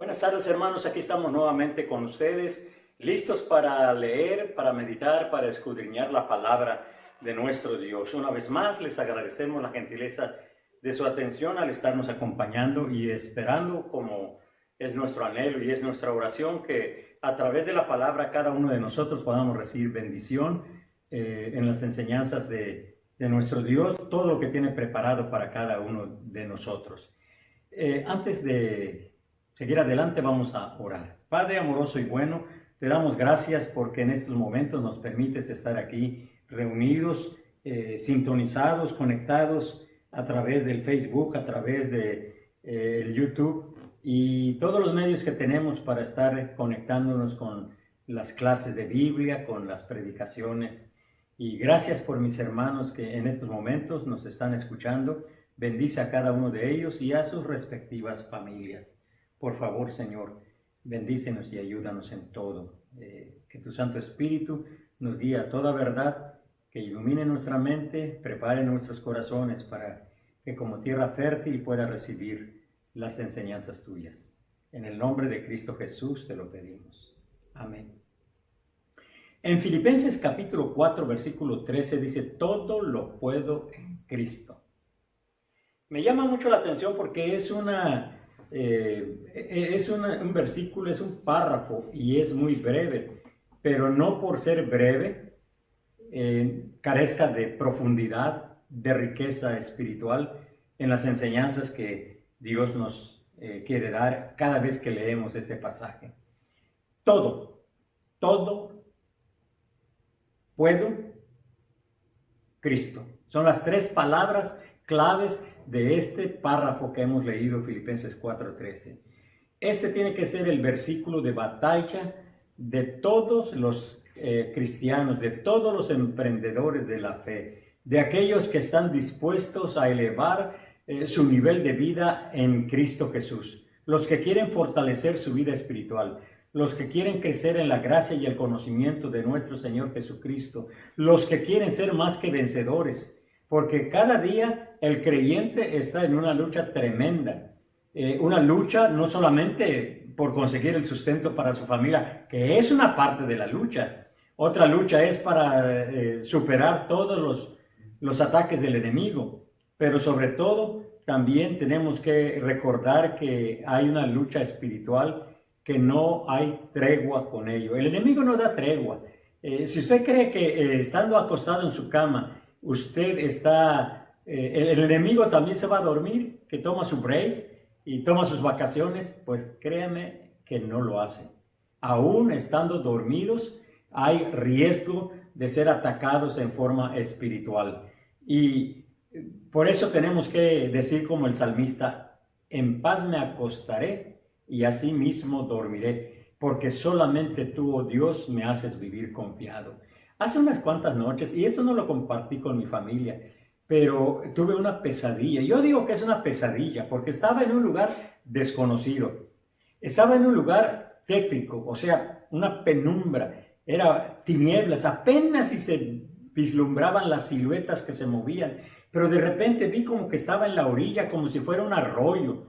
Buenas tardes, hermanos, aquí estamos nuevamente con ustedes, listos para leer, para meditar, para escudriñar la palabra de nuestro Dios. Una vez más les agradecemos la gentileza de su atención al estarnos acompañando y esperando, como es nuestro anhelo y es nuestra oración, que a través de la palabra cada uno de nosotros podamos recibir bendición en las enseñanzas de nuestro Dios, todo lo que tiene preparado para cada uno de nosotros. Antes de seguir adelante, vamos a orar. Padre amoroso y bueno, te damos gracias porque en estos momentos nos permites estar aquí reunidos, sintonizados, conectados a través del Facebook, a través de el YouTube y todos los medios que tenemos para estar conectándonos con las clases de Biblia, con las predicaciones. Y gracias por mis hermanos que en estos momentos nos están escuchando. Bendice a cada uno de ellos y a sus respectivas familias. Por favor, Señor, bendícenos y ayúdanos en todo. Que tu Santo Espíritu nos guíe a toda verdad, que ilumine nuestra mente, prepare nuestros corazones para que como tierra fértil pueda recibir las enseñanzas tuyas. En el nombre de Cristo Jesús te lo pedimos. Amén. En Filipenses capítulo 4, versículo 13 dice, todo lo puedo en Cristo. Me llama mucho la atención porque es un versículo, es un párrafo y es muy breve, pero no por ser breve carezca de profundidad, de riqueza espiritual en las enseñanzas que Dios nos quiere dar cada vez que leemos este pasaje. Todo puedo, Cristo. Son las tres palabras claves de este párrafo que hemos leído, Filipenses 4:13. Este tiene que ser el versículo de batalla de todos los cristianos, de todos los emprendedores de la fe, de aquellos que están dispuestos a elevar su nivel de vida en Cristo Jesús, los que quieren fortalecer su vida espiritual, los que quieren crecer en la gracia y el conocimiento de nuestro Señor Jesucristo, los que quieren ser más que vencedores, porque cada día el creyente está en una lucha tremenda, una lucha no solamente por conseguir el sustento para su familia, que es una parte de la lucha. Otra lucha es para superar todos los ataques del enemigo, pero sobre todo también tenemos que recordar que hay una lucha espiritual que no hay tregua con ello. El enemigo no da tregua. Si usted cree que estando acostado en su cama, usted está, el enemigo también se va a dormir, que toma su break y toma sus vacaciones, pues créame que no lo hace. Aún estando dormidos, hay riesgo de ser atacados en forma espiritual. Y por eso tenemos que decir como el salmista, en paz me acostaré y así mismo dormiré, porque solamente tú, oh Dios, me haces vivir confiado. Hace unas cuantas noches, y esto no lo compartí con mi familia, pero tuve una pesadilla. Yo digo que es una pesadilla porque estaba en un lugar desconocido. Estaba en un lugar tétrico, o sea, una penumbra. Era tinieblas, apenas si se vislumbraban las siluetas que se movían. Pero de repente vi como que estaba en la orilla, como si fuera un arroyo.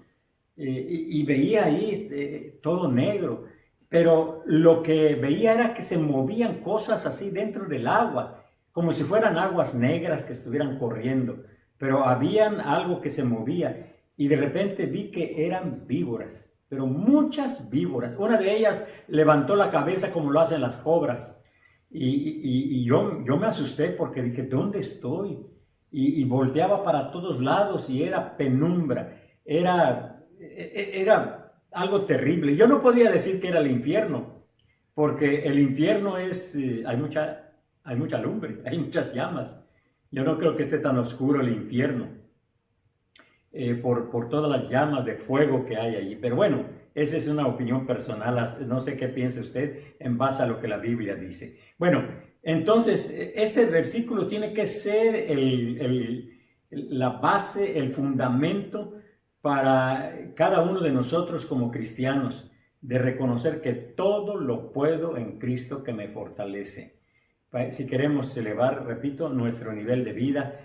Y veía ahí todo negro. Pero lo que veía era que se movían cosas así dentro del agua, como si fueran aguas negras que estuvieran corriendo, pero habían algo que se movía y de repente vi que eran víboras, pero muchas víboras. Una de ellas levantó la cabeza como lo hacen las cobras y yo me asusté porque dije, ¿dónde estoy? Y volteaba para todos lados y era penumbra, era algo terrible. Yo no podía decir que era el infierno, porque el infierno es, hay mucha lumbre, hay muchas llamas. Yo no creo que esté tan oscuro el infierno, por todas las llamas de fuego que hay allí. Pero bueno, esa es una opinión personal, no sé qué piense usted en base a lo que la Biblia dice. Bueno, entonces, este versículo tiene que ser la base, el fundamento para cada uno de nosotros como cristianos, de reconocer que todo lo puedo en Cristo que me fortalece. Si queremos elevar, repito, nuestro nivel de vida,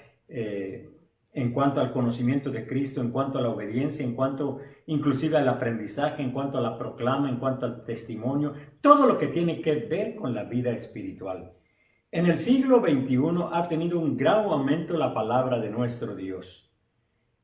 en cuanto al conocimiento de Cristo, en cuanto a la obediencia, en cuanto inclusive al aprendizaje, en cuanto a la proclama, en cuanto al testimonio, todo lo que tiene que ver con la vida espiritual. En el siglo XXI ha tenido un gran aumento la palabra de nuestro Dios.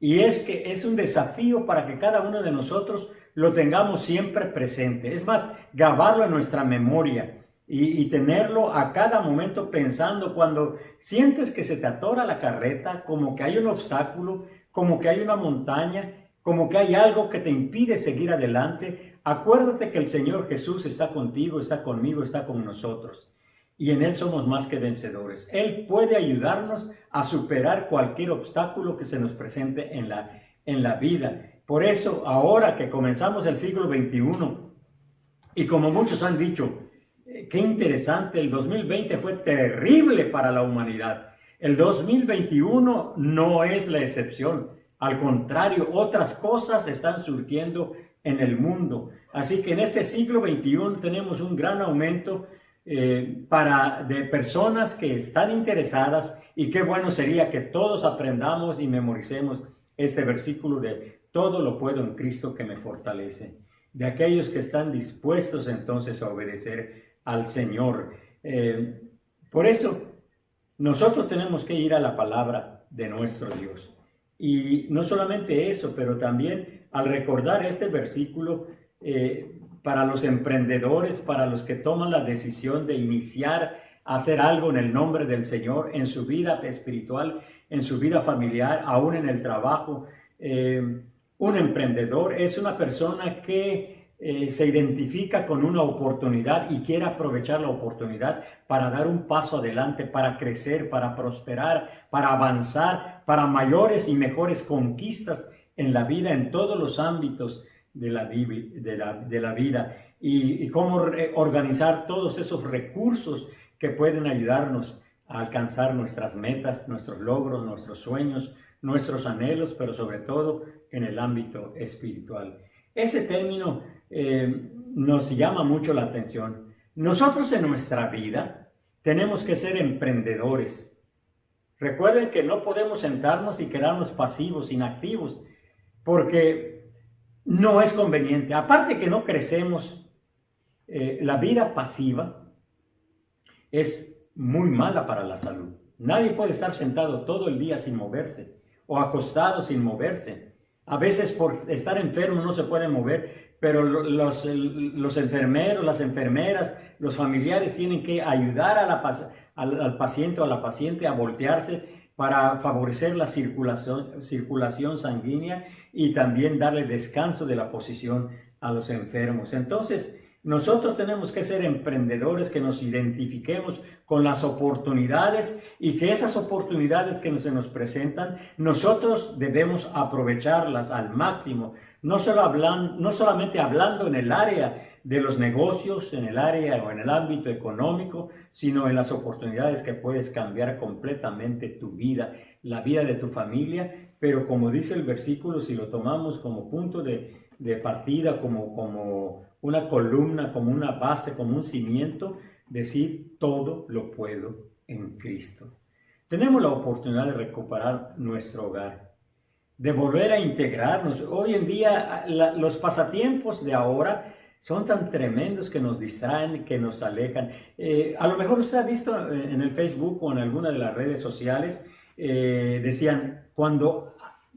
Y es que es un desafío para que cada uno de nosotros lo tengamos siempre presente. Es más, grabarlo en nuestra memoria y tenerlo a cada momento pensando cuando sientes que se te atora la carreta, como que hay un obstáculo, como que hay una montaña, como que hay algo que te impide seguir adelante. Acuérdate que el Señor Jesús está contigo, está conmigo, está con nosotros. Y en Él somos más que vencedores. Él puede ayudarnos a superar cualquier obstáculo que se nos presente en la vida. Por eso, ahora que comenzamos el siglo XXI, y como muchos han dicho, qué interesante, el 2020 fue terrible para la humanidad. El 2021 no es la excepción. Al contrario, otras cosas están surgiendo en el mundo. Así que en este siglo XXI tenemos un gran aumento de personas que están interesadas, y qué bueno sería que todos aprendamos y memoricemos este versículo de todo lo puedo en Cristo que me fortalece, de aquellos que están dispuestos entonces a obedecer al Señor. Por eso nosotros tenemos que ir a la palabra de nuestro Dios, y no solamente eso, pero también al recordar este versículo, para los emprendedores, para los que toman la decisión de iniciar a hacer algo en el nombre del Señor, en su vida espiritual, en su vida familiar, aún en el trabajo. Un emprendedor es una persona que se identifica con una oportunidad y quiere aprovechar la oportunidad para dar un paso adelante, para crecer, para prosperar, para avanzar, para mayores y mejores conquistas en la vida, en todos los ámbitos de la vida, y cómo organizar todos esos recursos que pueden ayudarnos a alcanzar nuestras metas, nuestros logros, nuestros sueños, nuestros anhelos, pero sobre todo en el ámbito espiritual. Ese término nos llama mucho la atención. Nosotros en nuestra vida tenemos que ser emprendedores. Recuerden que no podemos sentarnos y quedarnos pasivos, inactivos, porque no es conveniente. Aparte que no crecemos, la vida pasiva es muy mala para la salud. Nadie puede estar sentado todo el día sin moverse, o acostado sin moverse. A veces por estar enfermo no se puede mover, pero los enfermeros, las enfermeras, los familiares tienen que ayudar al paciente o a la paciente a voltearse para favorecer la circulación sanguínea, y también darle descanso de la posición a los enfermos. Entonces, nosotros tenemos que ser emprendedores, que nos identifiquemos con las oportunidades, y que esas oportunidades que se nos presentan, nosotros debemos aprovecharlas al máximo. No solamente hablando en el área de los negocios, en el área o en el ámbito económico, sino en las oportunidades que puedes cambiar completamente tu vida, la vida de tu familia. Pero como dice el versículo, si lo tomamos como punto de partida, como una columna, como una base, como un cimiento, decir todo lo puedo en Cristo. Tenemos la oportunidad de recuperar nuestro hogar, de volver a integrarnos. Hoy en día los pasatiempos de ahora son tan tremendos que nos distraen, que nos alejan. A lo mejor usted ha visto en el Facebook o en alguna de las redes sociales, decían, cuando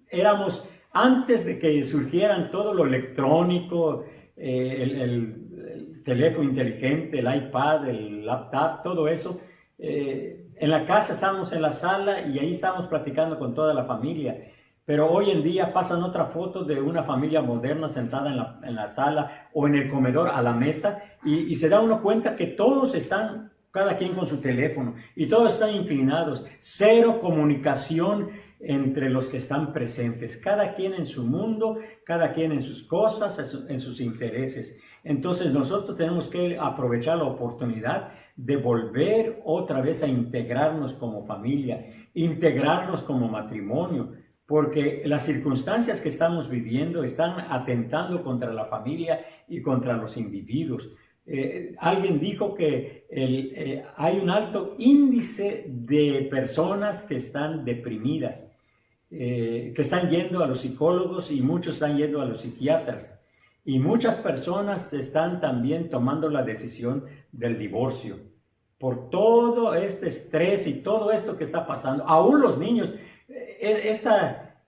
éramos, antes de que surgieran todo lo electrónico, el teléfono inteligente, el iPad, el laptop, todo eso, en la casa estábamos en la sala y ahí estábamos platicando con toda la familia. Pero hoy en día pasan otra foto de una familia moderna sentada en la sala o en el comedor a la mesa, y se da uno cuenta que todos están, cada quien con su teléfono, y todos están inclinados. Cero comunicación entre los que están presentes, cada quien en su mundo, cada quien en sus cosas, en sus intereses. Entonces nosotros tenemos que aprovechar la oportunidad de volver otra vez a integrarnos como familia, integrarnos como matrimonio, porque las circunstancias que estamos viviendo están atentando contra la familia y contra los individuos. Alguien dijo que hay un alto índice de personas que están deprimidas, que están yendo a los psicólogos y muchos están yendo a los psiquiatras. Y muchas personas están también tomando la decisión del divorcio por todo este estrés y todo esto que está pasando. Aún los niños, esta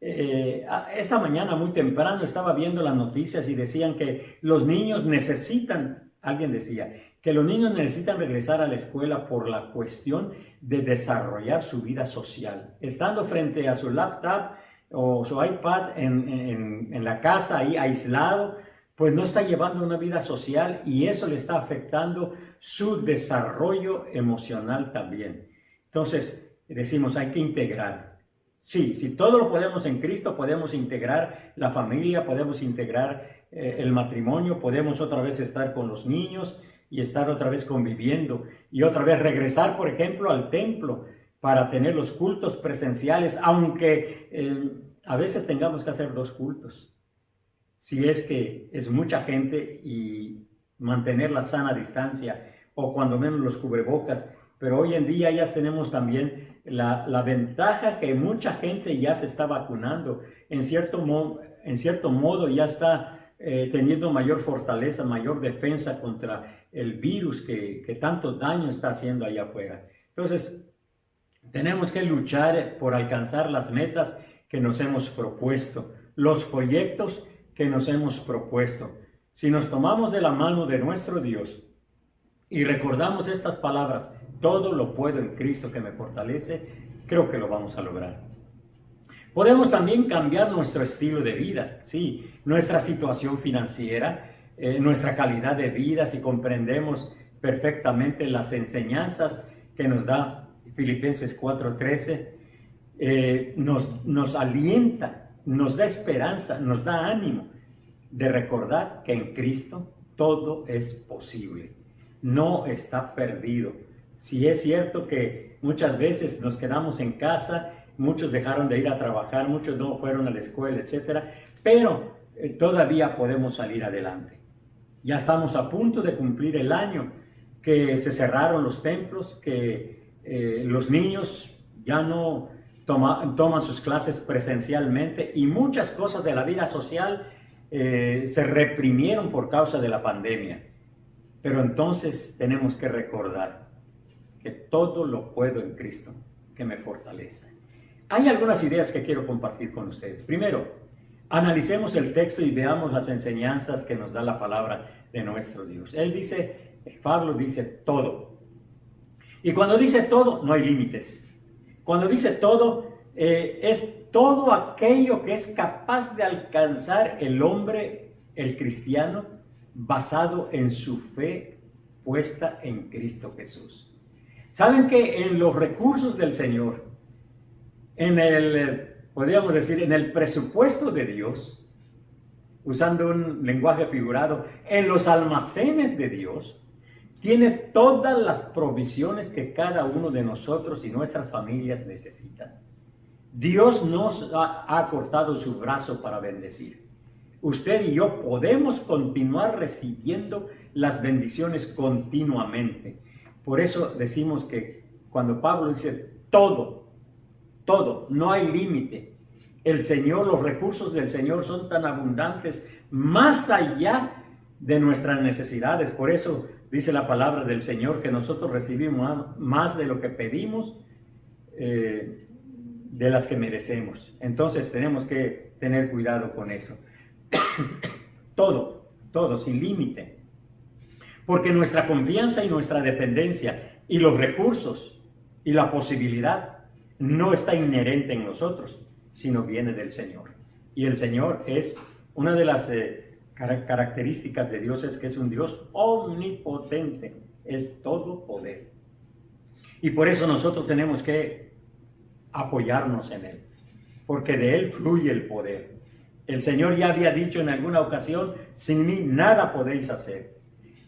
mañana muy temprano estaba viendo las noticias y decían que los niños necesitan, alguien decía, que los niños necesitan regresar a la escuela por la cuestión de desarrollar su vida social. Estando frente a su laptop o su iPad en la casa ahí aislado, pues no está llevando una vida social y eso le está afectando su desarrollo emocional también. Entonces decimos, hay que integrar. Sí, si todo lo podemos en Cristo, podemos integrar la familia, podemos integrar el matrimonio, podemos otra vez estar con los niños y estar otra vez conviviendo y otra vez regresar, por ejemplo, al templo para tener los cultos presenciales, aunque a veces tengamos que hacer 2 cultos. Si es que es mucha gente y mantener la sana distancia o cuando menos los cubrebocas, pero hoy en día ya tenemos también la ventaja que mucha gente ya se está vacunando, en cierto modo ya está teniendo mayor fortaleza, mayor defensa contra el virus que tanto daño está haciendo allá afuera. Entonces, tenemos que luchar por alcanzar las metas que nos hemos propuesto, los proyectos que nos hemos propuesto. Si nos tomamos de la mano de nuestro Dios y recordamos estas palabras, todo lo puedo en Cristo que me fortalece, creo que lo vamos a lograr. Podemos también cambiar nuestro estilo de vida, sí, nuestra situación financiera, nuestra calidad de vida, si comprendemos perfectamente las enseñanzas que nos da Filipenses 4:13, nos alienta, nos da esperanza, nos da ánimo de recordar que en Cristo todo es posible, no está perdido. Si es cierto que muchas veces nos quedamos en casa, muchos dejaron de ir a trabajar, muchos no fueron a la escuela, etcétera, pero todavía podemos salir adelante. Ya estamos a punto de cumplir el año que se cerraron los templos, que los niños ya no toman sus clases presencialmente y muchas cosas de la vida social se reprimieron por causa de la pandemia. Pero entonces tenemos que recordar que todo lo puedo en Cristo, que me fortalece. Hay algunas ideas que quiero compartir con ustedes. Primero, analicemos el texto y veamos las enseñanzas que nos da la palabra de nuestro Dios. Pablo dice todo. Y cuando dice todo, no hay límites. Cuando dice todo, es todo aquello que es capaz de alcanzar el hombre, el cristiano, basado en su fe puesta en Cristo Jesús. Saben que en los recursos del Señor, podríamos decir, en el presupuesto de Dios, usando un lenguaje figurado, en los almacenes de Dios, tiene todas las provisiones que cada uno de nosotros y nuestras familias necesitan. Dios nos ha cortado su brazo para bendecir. Usted y yo podemos continuar recibiendo las bendiciones continuamente. Por eso decimos que cuando Pablo dice todo, no hay límite. El Señor, los recursos del Señor son tan abundantes, más allá de nuestras necesidades. Por eso dice la palabra del Señor que nosotros recibimos más de lo que pedimos, de las que merecemos. Entonces tenemos que tener cuidado con eso. Todo, sin límite. Porque nuestra confianza y nuestra dependencia y los recursos y la posibilidad no está inherente en nosotros, sino viene del Señor. Y el Señor es una de las características de Dios, es que es un Dios omnipotente, es todo poder. Y por eso nosotros tenemos que apoyarnos en Él, porque de Él fluye el poder. El Señor ya había dicho en alguna ocasión, sin mí nada podéis hacer.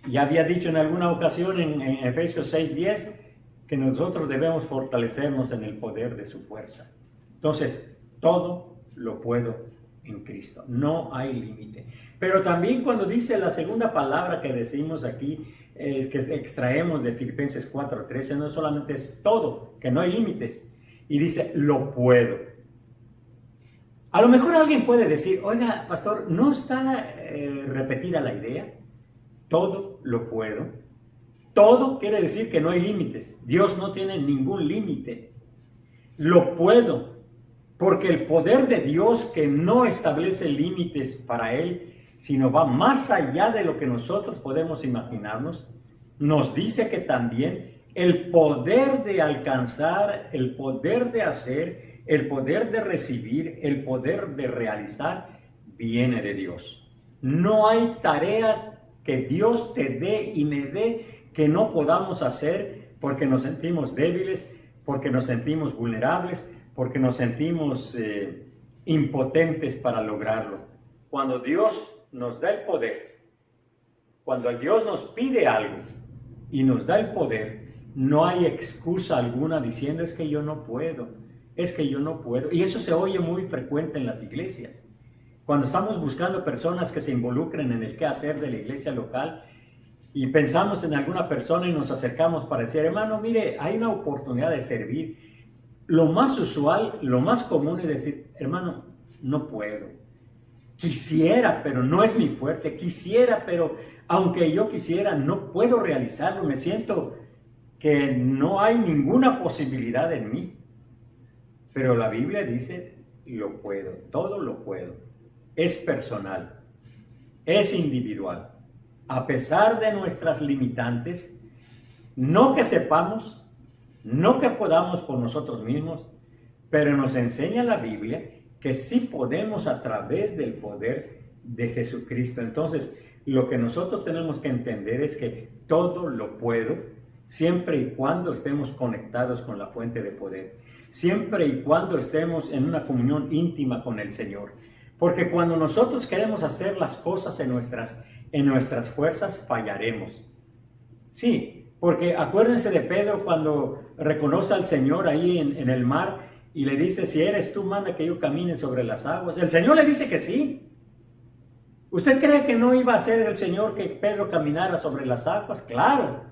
Y había dicho en alguna ocasión en Efesios 6:10 que nosotros debemos fortalecernos en el poder de su fuerza. Entonces, todo lo puedo en Cristo. No hay límite. Pero también cuando dice la segunda palabra que decimos aquí, que extraemos de Filipenses 4:13, no solamente es todo, que no hay límites. Y dice, lo puedo. A lo mejor alguien puede decir, oiga, pastor, ¿no está repetida la idea? Todo lo puedo. Todo quiere decir que no hay límites. Dios no tiene ningún límite. Lo puedo, porque el poder de Dios, que no establece límites para Él, sino va más allá de lo que nosotros podemos imaginarnos, nos dice que también el poder de alcanzar, el poder de hacer, el poder de recibir, el poder de realizar, viene de Dios. No hay tarea que Dios te dé y me dé que no podamos hacer porque nos sentimos débiles, porque nos sentimos vulnerables, porque nos sentimos impotentes para lograrlo. Cuando Dios nos da el poder, cuando Dios nos pide algo y nos da el poder, no hay excusa alguna diciendo es que yo no puedo, es que yo no puedo. Y eso se oye muy frecuente en las iglesias. Cuando estamos buscando personas que se involucren en el quehacer de la iglesia local y pensamos en alguna persona y nos acercamos para decir, hermano, mire, hay una oportunidad de servir. Lo más usual, lo más común es decir, hermano, no puedo. Quisiera, pero no es mi fuerte. Quisiera, pero aunque yo quisiera, no puedo realizarlo. Me siento que no hay ninguna posibilidad en mí. Pero la Biblia dice, lo puedo, todo lo puedo. Es personal, es individual. A pesar de nuestras limitantes, no que sepamos, no que podamos por nosotros mismos, pero nos enseña la Biblia que sí podemos a través del poder de Jesucristo. Entonces, lo que nosotros tenemos que entender es que todo lo puedo, siempre y cuando estemos conectados con la fuente de poder, siempre y cuando estemos en una comunión íntima con el Señor. Porque cuando nosotros queremos hacer las cosas en nuestras fuerzas, fallaremos. Sí, porque acuérdense de Pedro cuando reconoce al Señor ahí en el mar, y le dice, si eres tú, manda que yo camine sobre las aguas. El Señor le dice que sí. ¿Usted cree que no iba a ser el Señor que Pedro caminara sobre las aguas? Claro.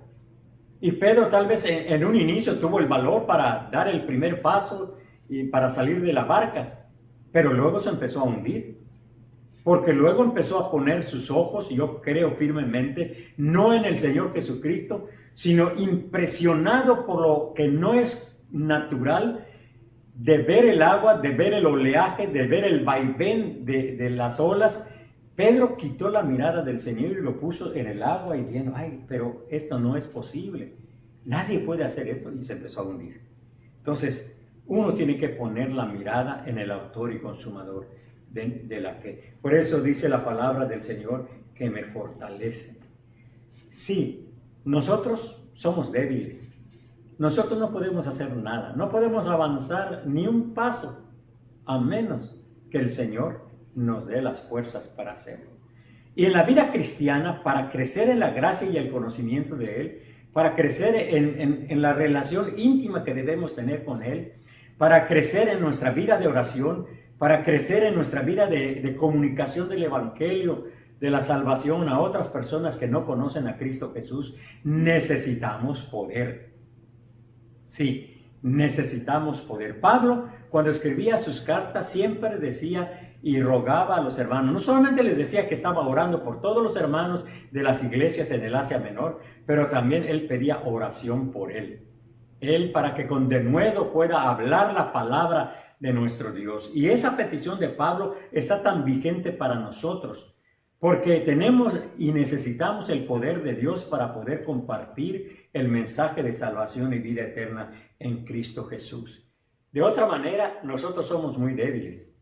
Y Pedro tal vez en un inicio tuvo el valor para dar el primer paso y para salir de la barca, pero luego se empezó a hundir. Porque luego empezó a poner sus ojos, yo creo firmemente, no en el Señor Jesucristo, sino impresionado por lo que no es natural, de ver el agua, de ver el oleaje, de ver el vaivén de las olas. Pedro quitó la mirada del Señor y lo puso en el agua y diciendo, ay, pero esto no es posible. Nadie puede hacer esto, y se empezó a hundir. Entonces, uno tiene que poner la mirada en el autor y consumador de la fe. Por eso dice la palabra del Señor que me fortalece. Sí, nosotros somos débiles. Nosotros no podemos hacer nada, no podemos avanzar ni un paso, a menos que el Señor nos dé las fuerzas para hacerlo. Y en la vida cristiana, para crecer en la gracia y el conocimiento de Él, para crecer en la relación íntima que debemos tener con Él, para crecer en nuestra vida de oración, para crecer en nuestra vida de comunicación del Evangelio, de la salvación a otras personas que no conocen a Cristo Jesús, necesitamos poder. Sí, necesitamos poder. Pablo, cuando escribía sus cartas, siempre decía y rogaba a los hermanos. No solamente les decía que estaba orando por todos los hermanos de las iglesias en el Asia Menor, pero también él pedía oración por él. Él para que con denuedo pueda hablar la palabra de nuestro Dios. Y esa petición de Pablo está tan vigente para nosotros, porque tenemos y necesitamos el poder de Dios para poder compartir el mensaje de salvación y vida eterna en Cristo Jesús. De otra manera, nosotros somos muy débiles.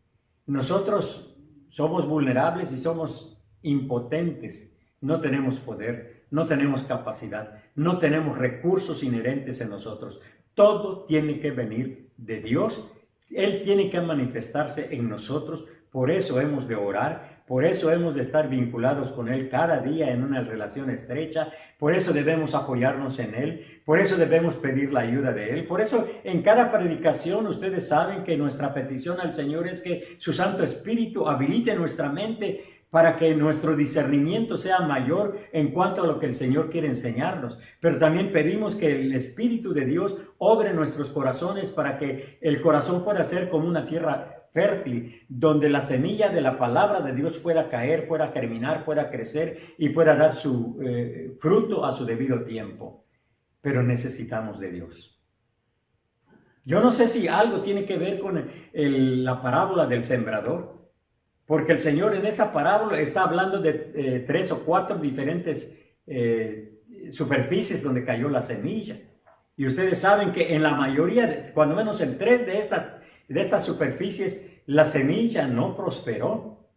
Nosotros somos vulnerables y somos impotentes. No tenemos poder, no tenemos capacidad, no tenemos recursos inherentes en nosotros. Todo tiene que venir de Dios. Él tiene que manifestarse en nosotros. Por eso hemos de orar. Por eso hemos de estar vinculados con Él cada día en una relación estrecha. Por eso debemos apoyarnos en Él. Por eso debemos pedir la ayuda de Él. Por eso en cada predicación ustedes saben que nuestra petición al Señor es que su Santo Espíritu habilite nuestra mente para que nuestro discernimiento sea mayor en cuanto a lo que el Señor quiere enseñarnos. Pero también pedimos que el Espíritu de Dios obre en nuestros corazones para que el corazón pueda ser como una tierra fértil, donde la semilla de la palabra de Dios pueda caer, pueda germinar, pueda crecer y pueda dar su fruto a su debido tiempo. Pero necesitamos de Dios. Yo no sé si algo tiene que ver con la parábola del sembrador, porque el Señor en esta parábola está hablando de 3 o 4 diferentes superficies donde cayó la semilla. Y ustedes saben que en la mayoría, cuando menos en 3 de estas superficies, la semilla no prosperó,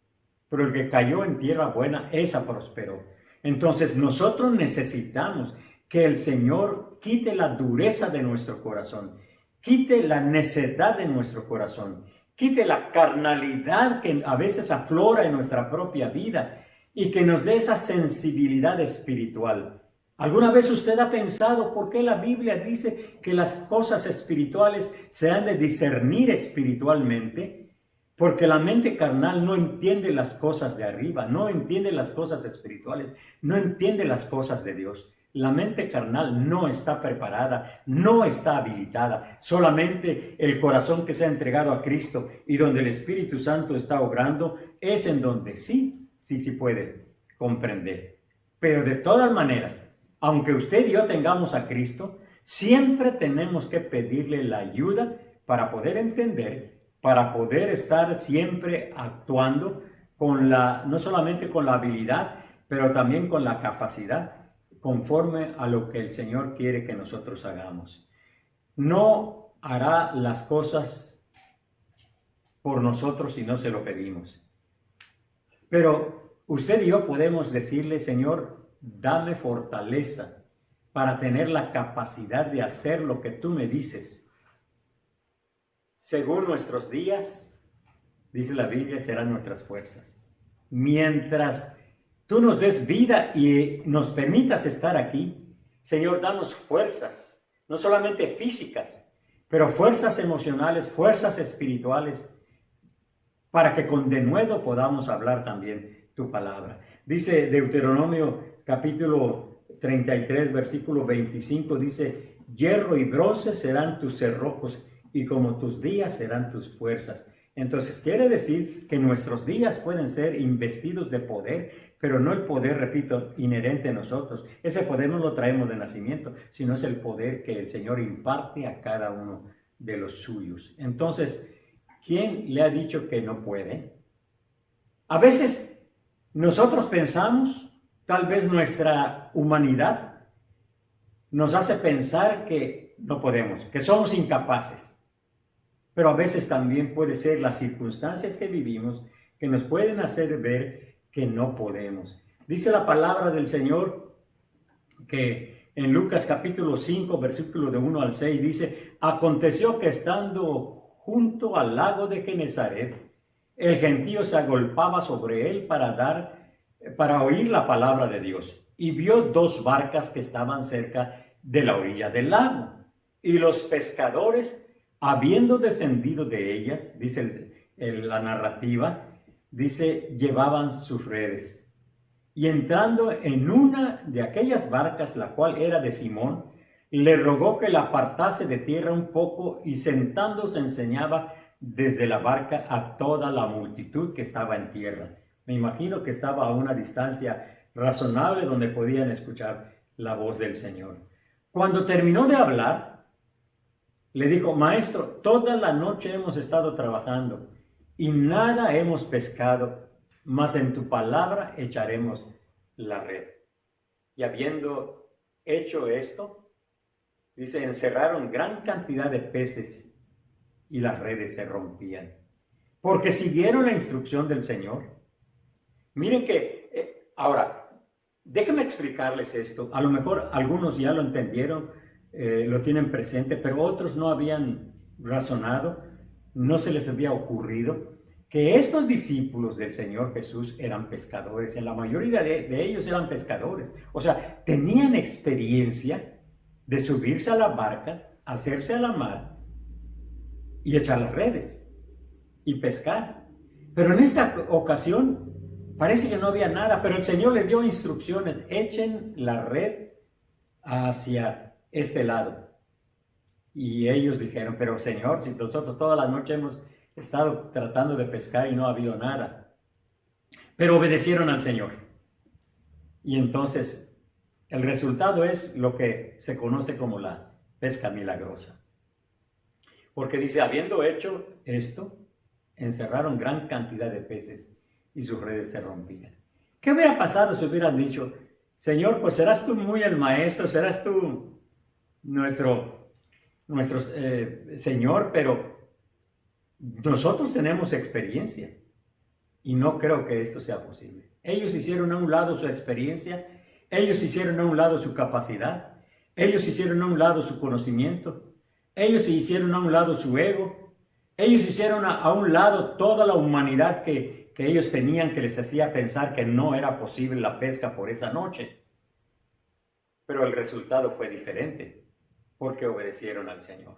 pero el que cayó en tierra buena, esa prosperó. Entonces nosotros necesitamos que el Señor quite la dureza de nuestro corazón, quite la necedad de nuestro corazón, quite la carnalidad que a veces aflora en nuestra propia vida y que nos dé esa sensibilidad espiritual. ¿Alguna vez usted ha pensado por qué la Biblia dice que las cosas espirituales se han de discernir espiritualmente? Porque la mente carnal no entiende las cosas de arriba, no entiende las cosas espirituales, no entiende las cosas de Dios. La mente carnal no está preparada, no está habilitada. Solamente el corazón que se ha entregado a Cristo y donde el Espíritu Santo está obrando es en donde sí puede comprender. Pero de todas maneras, aunque usted y yo tengamos a Cristo, siempre tenemos que pedirle la ayuda para poder entender, para poder estar siempre actuando no solamente con la habilidad, pero también con la capacidad, conforme a lo que el Señor quiere que nosotros hagamos. No hará las cosas por nosotros si no se lo pedimos. Pero usted y yo podemos decirle: Señor, dame fortaleza para tener la capacidad de hacer lo que tú me dices. Según nuestros días, dice la Biblia, serán nuestras fuerzas. Mientras tú nos des vida y nos permitas estar aquí, Señor, danos fuerzas, no solamente físicas, pero fuerzas emocionales, fuerzas espirituales, para que con denuedo podamos hablar también tu palabra. Dice Deuteronomio capítulo 33, versículo 25, dice: hierro y bronce serán tus cerrojos y como tus días serán tus fuerzas. Entonces quiere decir que nuestros días pueden ser investidos de poder, pero no el poder, repito, inherente a nosotros. Ese poder no lo traemos de nacimiento, sino es el poder que el Señor imparte a cada uno de los suyos. Entonces, ¿quién le ha dicho que no puede? A veces nosotros pensamos, tal vez nuestra humanidad nos hace pensar que no podemos, que somos incapaces. Pero a veces también puede ser las circunstancias que vivimos que nos pueden hacer ver que no podemos. Dice la palabra del Señor que en Lucas capítulo 5, versículo de 1 al 6, dice: aconteció que estando junto al lago de Genezaret, el gentío se agolpaba sobre él para oír la palabra de Dios. Y vio 2 barcas que estaban cerca de la orilla del lago. Y los pescadores, habiendo descendido de ellas, dice la narrativa, dice, llevaban sus redes. Y entrando en una de aquellas barcas, la cual era de Simón, le rogó que la apartase de tierra un poco, y sentándose enseñaba desde la barca a toda la multitud que estaba en tierra. Me imagino que estaba a una distancia razonable donde podían escuchar la voz del Señor. Cuando terminó de hablar, le dijo: maestro, toda la noche hemos estado trabajando y nada hemos pescado, mas en tu palabra echaremos la red. Y habiendo hecho esto, dice, encerraron gran cantidad de peces y las redes se rompían, porque siguieron la instrucción del Señor. Miren que, ahora, déjenme explicarles esto. A lo mejor algunos ya lo entendieron, lo tienen presente, pero otros no habían razonado, no se les había ocurrido que estos discípulos del Señor Jesús eran pescadores. En la mayoría de ellos eran pescadores, o sea, tenían experiencia de subirse a la barca, hacerse a la mar y echar las redes y pescar. Pero en esta ocasión, Parece que no había nada, pero el Señor les dio instrucciones: echen la red hacia este lado. Y ellos dijeron: pero Señor, si nosotros toda la noche hemos estado tratando de pescar y no ha habido nada. Pero obedecieron al Señor. Y entonces el resultado es lo que se conoce como la pesca milagrosa. Porque dice: habiendo hecho esto, encerraron gran cantidad de peces y sus redes se rompían. ¿Qué hubiera pasado si hubieran dicho: Señor, pues serás tú muy el maestro, serás tú nuestro Señor, pero nosotros tenemos experiencia y no creo que esto sea posible? Ellos hicieron a un lado su experiencia, ellos hicieron a un lado su capacidad, ellos hicieron a un lado su conocimiento, ellos hicieron a un lado su ego, ellos hicieron a un lado toda la humanidad que ellos tenían, que les hacía pensar que no era posible la pesca por esa noche. Pero el resultado fue diferente, porque obedecieron al Señor.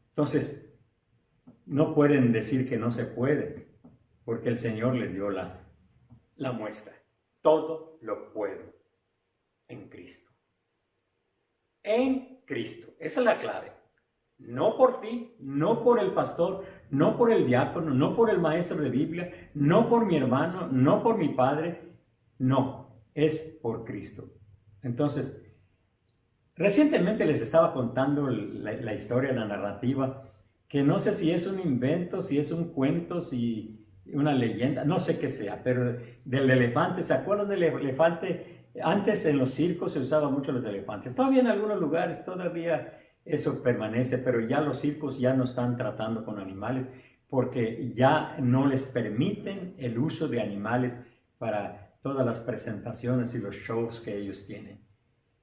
Entonces, no pueden decir que no se puede, porque el Señor les dio la muestra. Todo lo puedo en Cristo. En Cristo. Esa es la clave. No por ti, no por el pastor, no por el diácono, no por el maestro de Biblia, no por mi hermano, no por mi padre. No, es por Cristo. Entonces, recientemente les estaba contando la historia, la narrativa, que no sé si es un invento, si es un cuento, si una leyenda, no sé qué sea, pero del elefante. ¿Se acuerdan del elefante? Antes en los circos se usaban mucho los elefantes. Todavía en algunos lugares, todavía eso permanece, pero ya los circos ya no están tratando con animales porque ya no les permiten el uso de animales para todas las presentaciones y los shows que ellos tienen.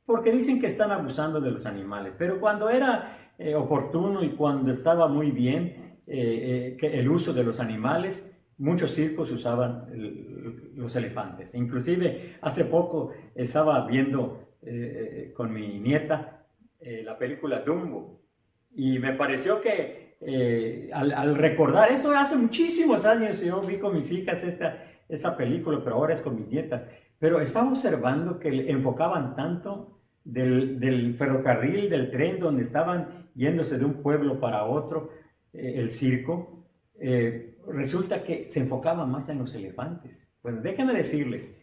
Porque dicen que están abusando de los animales, pero cuando era oportuno y cuando estaba muy bien el uso de los animales, muchos circos usaban los elefantes. Inclusive hace poco estaba viendo con mi nieta la película Dumbo y me pareció que al recordar eso, hace muchísimos años yo vi con mis hijas esta película, pero ahora es con mis nietas, pero estaba observando que enfocaban tanto del ferrocarril, del tren, donde estaban yéndose de un pueblo para otro, el circo. Resulta que se enfocaba más en los elefantes. Bueno, déjenme decirles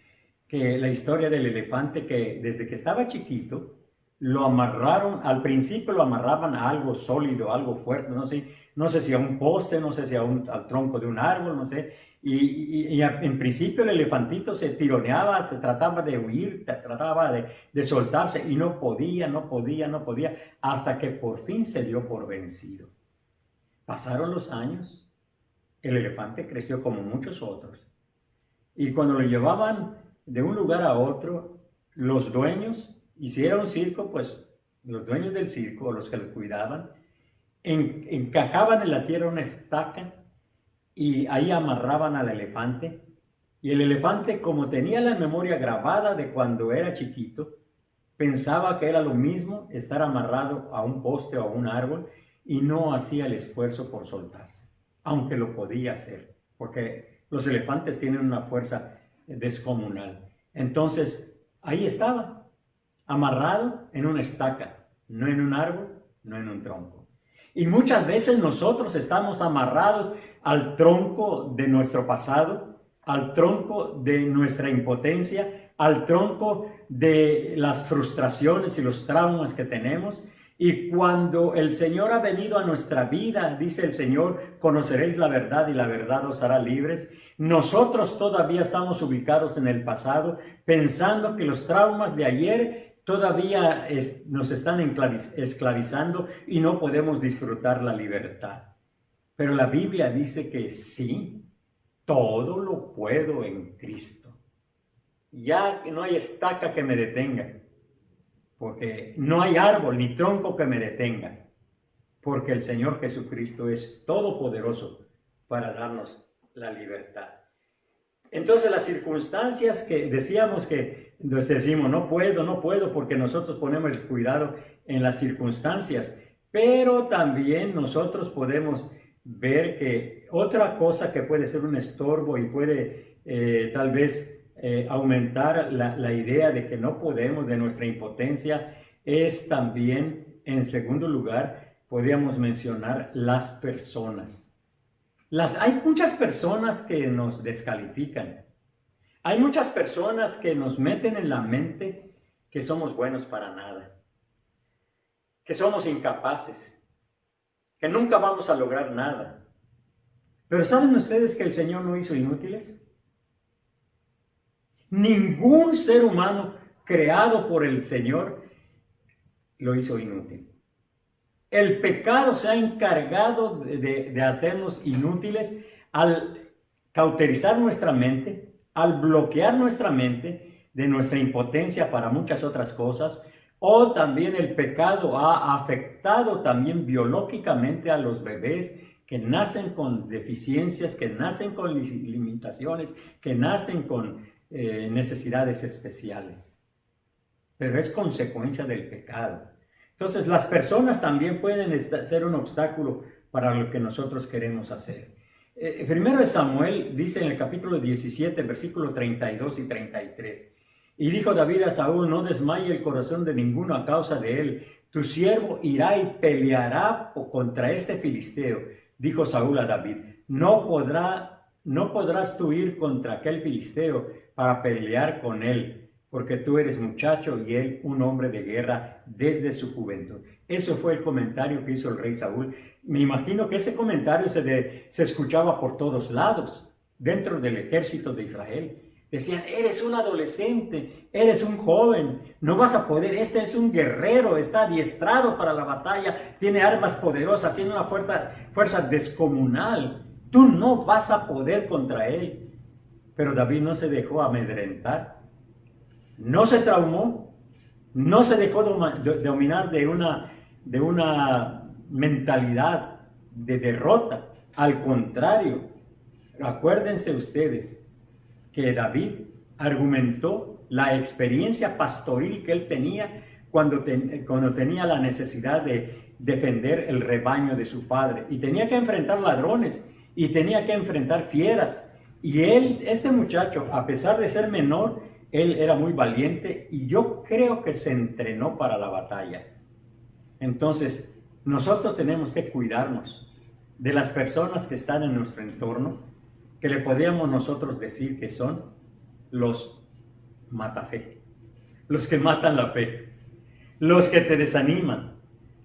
que la historia del elefante, que desde que estaba chiquito, lo amarraron, al principio lo amarraban a algo sólido, algo fuerte, no sé si a un poste, no sé si al tronco de un árbol, no sé, y en principio el elefantito se tironeaba, trataba de huir, trataba de soltarse y no podía, hasta que por fin se dio por vencido. Pasaron los años, el elefante creció como muchos otros, y cuando lo llevaban de un lugar a otro, los dueños, y si era un circo, pues los dueños del circo, los que lo cuidaban, encajaban en la tierra una estaca y ahí amarraban al elefante. Y el elefante, como tenía la memoria grabada de cuando era chiquito, pensaba que era lo mismo estar amarrado a un poste o a un árbol y no hacía el esfuerzo por soltarse, aunque lo podía hacer, porque los elefantes tienen una fuerza descomunal. Entonces, ahí estaba, amarrado en una estaca, no en un árbol, no en un tronco. Y muchas veces nosotros estamos amarrados al tronco de nuestro pasado, al tronco de nuestra impotencia, al tronco de las frustraciones y los traumas que tenemos. Y cuando el Señor ha venido a nuestra vida, dice el Señor: conoceréis la verdad y la verdad os hará libres. Nosotros todavía estamos ubicados en el pasado, pensando que los traumas de ayer todavía nos están esclavizando y no podemos disfrutar la libertad. Pero la Biblia dice que sí, todo lo puedo en Cristo. Ya no hay estaca que me detenga, porque no hay árbol ni tronco que me detenga, porque el Señor Jesucristo es todopoderoso para darnos la libertad. Entonces las circunstancias que decíamos que nos decimos no puedo, porque nosotros ponemos el cuidado en las circunstancias, pero también nosotros podemos ver que otra cosa que puede ser un estorbo y puede tal vez aumentar la idea de que no podemos, de nuestra impotencia, es también, en segundo lugar, podríamos mencionar las personas. Hay muchas personas que nos descalifican. Hay muchas personas que nos meten en la mente que somos buenos para nada, que somos incapaces, que nunca vamos a lograr nada. Pero ¿saben ustedes que el Señor no hizo inútiles? Ningún ser humano creado por el Señor lo hizo inútil. El pecado se ha encargado de hacernos inútiles al cauterizar nuestra mente, al bloquear nuestra mente de nuestra impotencia para muchas otras cosas, o también el pecado ha afectado también biológicamente a los bebés que nacen con deficiencias, que nacen con limitaciones, que nacen con necesidades especiales. Pero es consecuencia del pecado. Entonces las personas también pueden ser un obstáculo para lo que nosotros queremos hacer. Primero de Samuel dice en el capítulo 17, versículos 32 y 33. Y dijo David a Saúl: no desmaye el corazón de ninguno a causa de él. Tu siervo irá y peleará contra este filisteo. Dijo Saúl a David: no podrás tú ir contra aquel filisteo para pelear con él, porque tú eres muchacho y él un hombre de guerra desde su juventud. Eso fue el comentario que hizo el rey Saúl. Me imagino que ese comentario se escuchaba por todos lados, dentro del ejército de Israel. Decían: eres un adolescente, eres un joven, no vas a poder, este es un guerrero, está adiestrado para la batalla, tiene armas poderosas, tiene una fuerza descomunal, tú no vas a poder contra él. Pero David no se dejó amedrentar, no se traumó, no se dejó dominar de una mentalidad de derrota. Al contrario, acuérdense ustedes que David argumentó la experiencia pastoril que él tenía cuando tenía la necesidad de defender el rebaño de su padre, y tenía que enfrentar ladrones y tenía que enfrentar fieras. Y este muchacho, a pesar de ser menor, él era muy valiente, y yo creo que se entrenó para la batalla. Entonces, nosotros tenemos que cuidarnos de las personas que están en nuestro entorno, que le podríamos nosotros decir que son los matafe, los que matan la fe, los que te desaniman,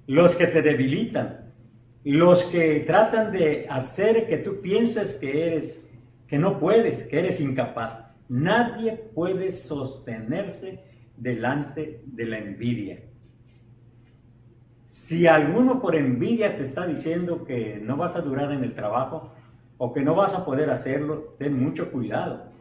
los que te debilitan, los que tratan de hacer que tú pienses que no puedes, que eres incapaz. Nadie puede sostenerse delante de la envidia. Si alguno por envidia te está diciendo que no vas a durar en el trabajo o que no vas a poder hacerlo, ten mucho cuidado,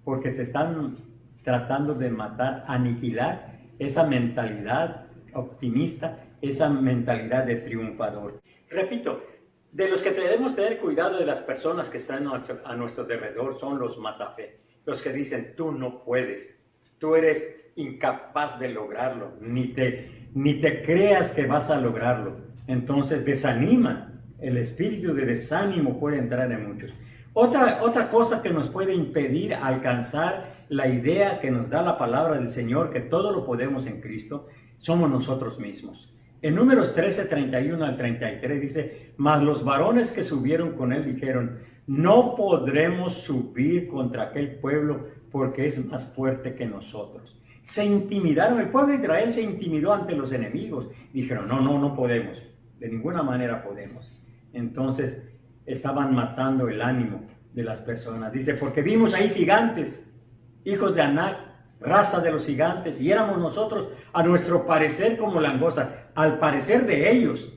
porque te están tratando de matar, aniquilar esa mentalidad optimista, esa mentalidad de triunfador. Repito, de los que debemos tener cuidado de las personas que están a nuestro alrededor son los matafe, los que dicen: tú no puedes, tú eres incapaz de lograrlo, ni te creas que vas a lograrlo. Entonces desaniman. El espíritu de desánimo puede entrar en muchos. Otra cosa que nos puede impedir alcanzar la idea que nos da la palabra del Señor, que todo lo podemos en Cristo, somos nosotros mismos. En Números 13, 31 al 33 dice: mas los varones que subieron con él dijeron: no podremos subir contra aquel pueblo, porque es más fuerte que nosotros. Se intimidaron, el pueblo de Israel se intimidó ante los enemigos. Dijeron: no podemos, de ninguna manera podemos. Entonces estaban matando el ánimo de las personas. Dice: porque vimos ahí gigantes, hijos de Anac, raza de los gigantes, y éramos nosotros a nuestro parecer como langostas, al parecer de ellos,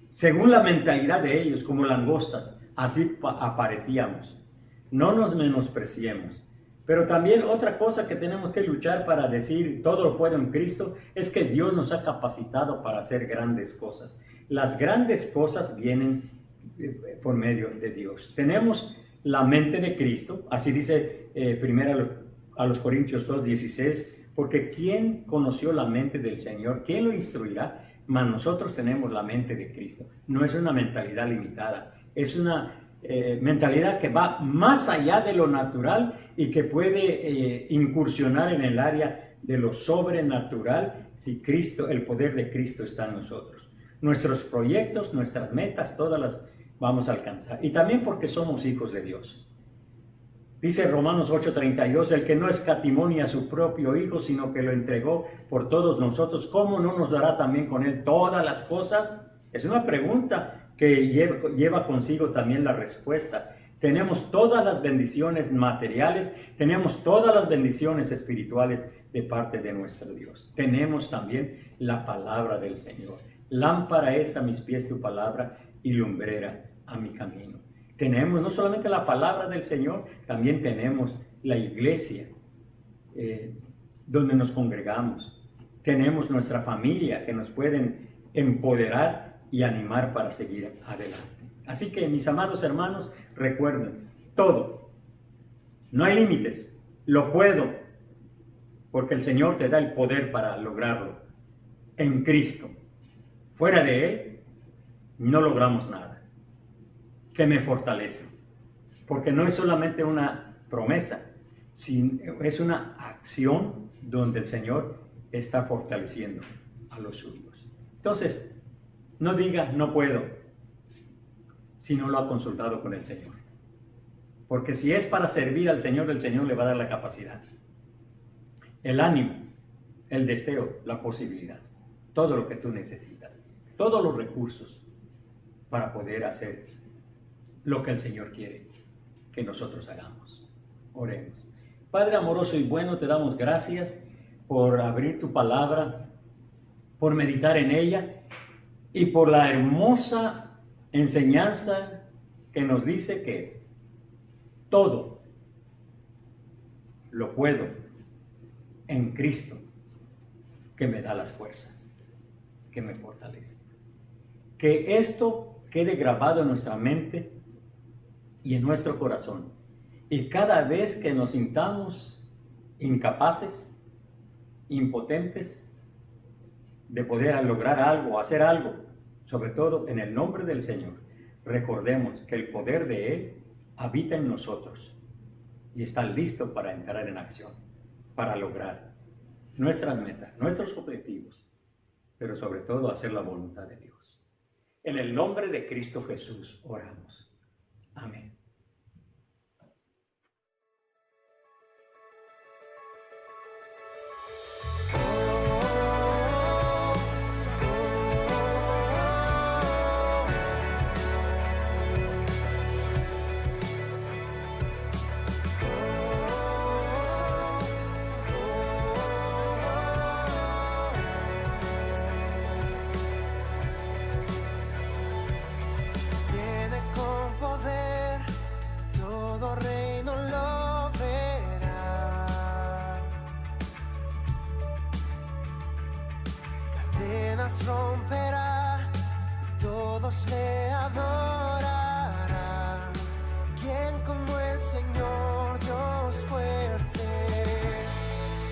según la mentalidad de ellos, como langostas, así aparecíamos. No nos menospreciemos. Pero también otra cosa que tenemos que luchar para decir todo lo puedo en Cristo es que Dios nos ha capacitado para hacer grandes cosas. Las grandes cosas vienen por medio de Dios. Tenemos la mente de Cristo, así dice primero a los Corintios 2:16, porque ¿quién conoció la mente del Señor? ¿Quién lo instruirá? Mas nosotros tenemos la mente de Cristo. No es una mentalidad limitada, es una mentalidad que va más allá de lo natural y que puede incursionar en el área de lo sobrenatural si Cristo, el poder de Cristo está en nosotros. Nuestros proyectos, nuestras metas, todas las vamos a alcanzar. Y también porque somos hijos de Dios. Dice Romanos 8:32, el que no escatimó ni a su propio Hijo, sino que lo entregó por todos nosotros, ¿cómo no nos dará también con él todas las cosas? Es una pregunta que lleva consigo también la respuesta. Tenemos todas las bendiciones materiales, tenemos todas las bendiciones espirituales de parte de nuestro Dios. Tenemos también la palabra del Señor. Lámpara es a mis pies tu palabra y lumbrera a mi camino. Tenemos no solamente la palabra del Señor, también tenemos la iglesia donde nos congregamos. Tenemos nuestra familia que nos pueden empoderar y animar para seguir adelante. Así que, mis amados hermanos, recuerden, todo, no hay límites, lo puedo, porque el Señor te da el poder para lograrlo en Cristo. Fuera de Él, no logramos nada. Que me fortalece, porque no es solamente una promesa, es una acción donde el Señor está fortaleciendo a los suyos. Entonces, no diga no puedo si no lo ha consultado con el Señor, porque si es para servir al Señor, el Señor le va a dar la capacidad, el ánimo, el deseo, la posibilidad, todo lo que tú necesitas, todos los recursos para poder hacer lo que el Señor quiere que nosotros hagamos. Oremos. Padre amoroso y bueno, te damos gracias por abrir tu palabra, por meditar en ella y por la hermosa enseñanza que nos dice que todo lo puedo en Cristo, que me da las fuerzas, que me fortalece. Que esto quede grabado en nuestra mente y en nuestro corazón. Y cada vez que nos sintamos incapaces, impotentes de poder lograr algo, hacer algo, sobre todo en el nombre del Señor, recordemos que el poder de Él habita en nosotros y está listo para entrar en acción, para lograr nuestras metas, nuestros objetivos, pero sobre todo hacer la voluntad de Dios. En el nombre de Cristo Jesús oramos. Amén. Romperá y todos le adorarán. ¿Quién como el Señor, Dios fuerte?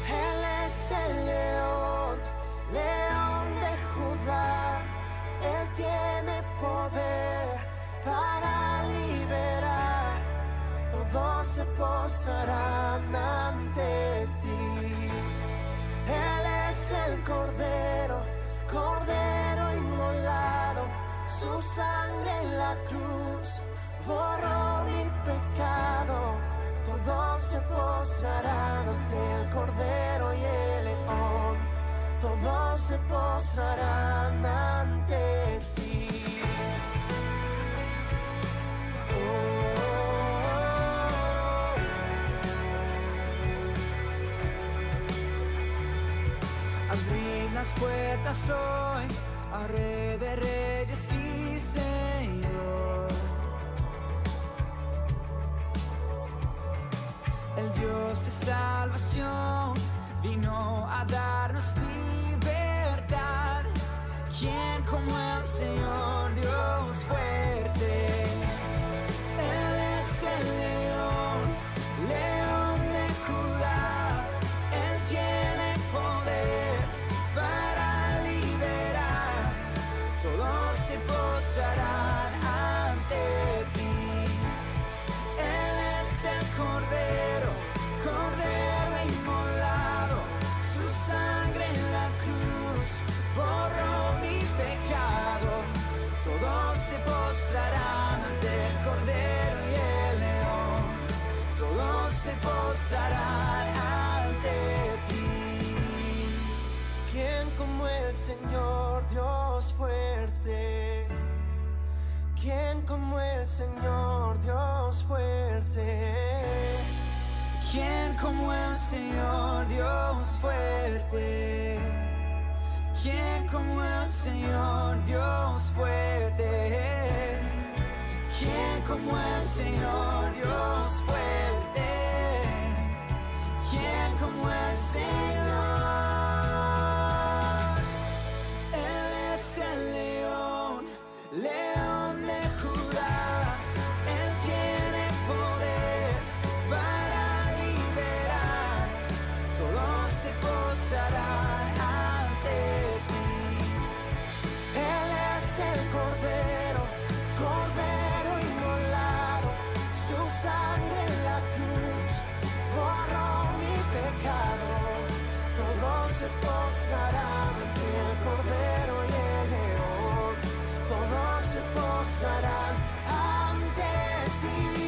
Él es el león, león de Judá. Él tiene poder para liberar. Todos se postrarán ante ti. Él es el Cordero, Cordero inmolado, su sangre en la cruz borró mi pecado. Todos se postrarán ante el Cordero y el León, todos se postrarán ante ti. Abrí las puertas hoy a Rey de Reyes y Señor. El Dios de salvación vino a darnos libertad. ¿Quién como el Señor, Dios fuerte? Él es el león, león de Judá. Él tiene poder para liberar. Todos se postrarán ante ti. el Señor Dios fuerte? ¿Quién como el Señor Dios fuerte? ¿Quién como el Señor Dios fuerte? ¿Quién como el Señor Dios fuerte? ¿Quién como el Señor Dios fuerte? ¿Quién como el Señor? Él es el león, león de Judá. Él tiene poder para liberar. Todos se postrarán ante ti. Él es el Cordero, Cordero inmolado. Su sangre en la cruz borró mi pecado. Todos se postrarán ante el Cordero y el León. Todos se postrarán ante ti.